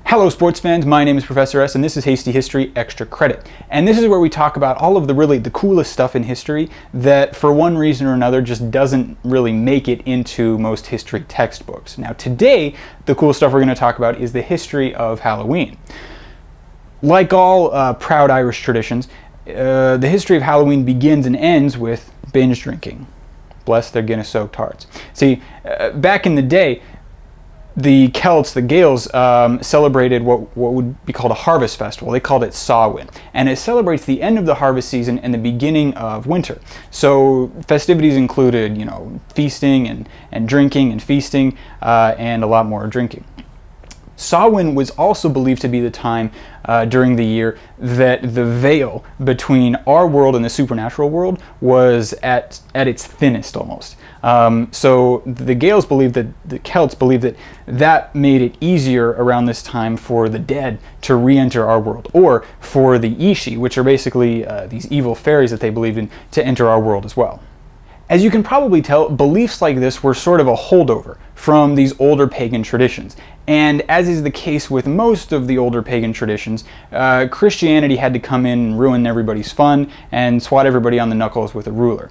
Hello sports fans, my name is Professor S and this is Hasty History Extra Credit. And this is where we talk about all of the coolest stuff in history that for one reason or another just doesn't really make it into most history textbooks. Now today, the cool stuff we're going to talk about is the history of Halloween. Like all proud Irish traditions, the history of Halloween begins and ends with binge drinking. Bless their Guinness-soaked hearts. See, back in the day, the Celts, the Gaels, celebrated what would be called a harvest festival. They called it Samhain, and it celebrates the end of the harvest season and the beginning of winter. So festivities included, feasting and drinking and feasting, and a lot more drinking. Samhain was also believed to be the time during the year that the veil between our world and the supernatural world was at its thinnest almost. So the Gaels believed that, the Celts believed that made it easier around this time for the dead to re-enter our world, or for the Ishi, which are basically these evil fairies that they believed in, to enter our world as well. As you can probably tell, beliefs like this were sort of a holdover from these older pagan traditions. And as is the case with most of the older pagan traditions, Christianity had to come in and ruin everybody's fun and swat everybody on the knuckles with a ruler.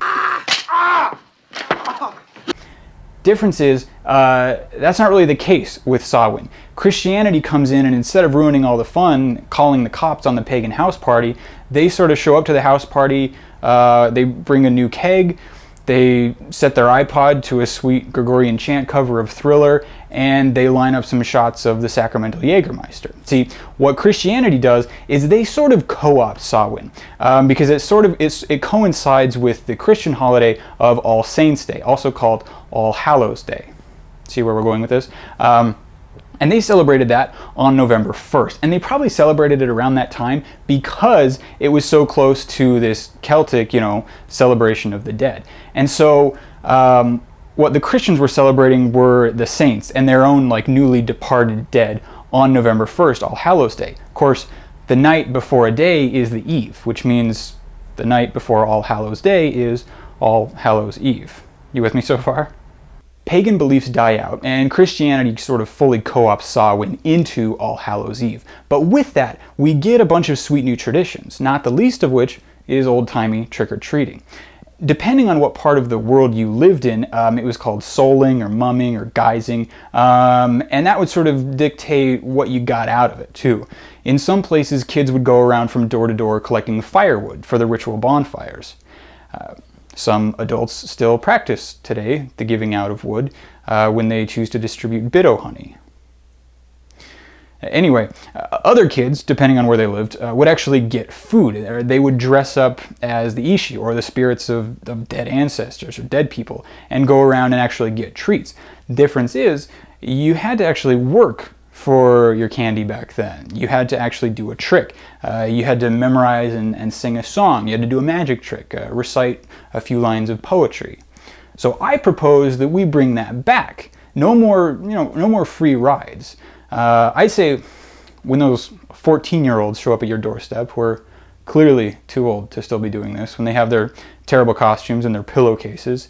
Difference is, that's not really the case with Samhain. Christianity comes in and instead of ruining all the fun, calling the cops on the pagan house party, they sort of show up to the house party, they bring a new keg, they set their iPod to a sweet Gregorian chant cover of Thriller, and they line up some shots of the sacramental Jägermeister. See, what Christianity does is they sort of co-opt Samhain, because it coincides with the Christian holiday of All Saints' Day, also called All Hallows' Day. See where we're going with this? And they celebrated that on November 1st. And they probably celebrated it around that time because it was so close to this Celtic, celebration of the dead. And so what the Christians were celebrating were the saints and their own newly departed dead on November 1st, All Hallows Day. Of course, the night before a day is the Eve, which means the night before All Hallows Day is All Hallows Eve. You with me so far? Pagan beliefs die out, and Christianity sort of fully co-opts Samhain into All Hallows Eve. But with that, we get a bunch of sweet new traditions, not the least of which is old-timey trick-or-treating. Depending on what part of the world you lived in, it was called souling or mumming or guising, and that would sort of dictate what you got out of it too. In some places, kids would go around from door to door collecting firewood for the ritual bonfires. Some adults still practice today the giving out of wood when they choose to distribute bitto honey. Anyway, other kids, depending on where they lived, would actually get food. They would dress up as the Ishi, or the spirits of dead ancestors or dead people, and go around and actually get treats. Difference is, you had to actually work for your candy back then. You had to actually do a trick. You had to memorize and sing a song. You had to do a magic trick, recite a few lines of poetry. So I propose that we bring that back. No more free rides. I'd say when those 14-year-olds show up at your doorstep, who are clearly too old to still be doing this, when they have their terrible costumes and their pillowcases,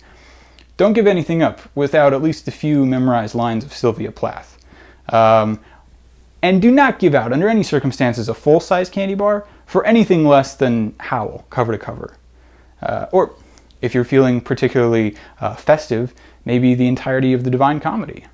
don't give anything up without at least a few memorized lines of Sylvia Plath. And do not give out, under any circumstances, a full-size candy bar for anything less than Howl, cover to cover. Or, if you're feeling particularly festive, maybe the entirety of the Divine Comedy.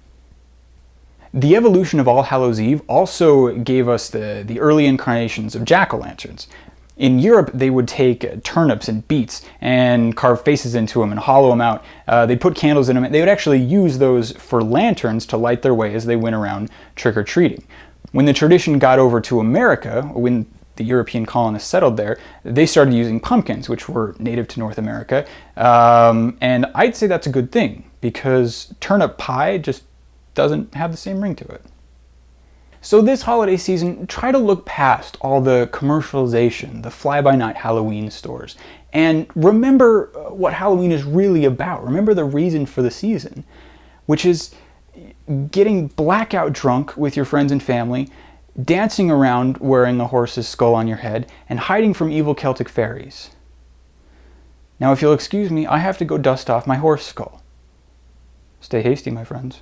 The evolution of All Hallows Eve also gave us the early incarnations of jack-o'-lanterns. In Europe, they would take turnips and beets and carve faces into them and hollow them out. They'd put candles in them, and they would actually use those for lanterns to light their way as they went around trick-or-treating. When the tradition got over to America, when the European colonists settled there, they started using pumpkins, which were native to North America. And I'd say that's a good thing, because turnip pie just doesn't have the same ring to it. So this holiday season, try to look past all the commercialization, the fly-by-night Halloween stores, and remember what Halloween is really about. Remember the reason for the season, which is getting blackout drunk with your friends and family, dancing around wearing a horse's skull on your head, and hiding from evil Celtic fairies. Now, if you'll excuse me, I have to go dust off my horse skull. Stay hasty, my friends.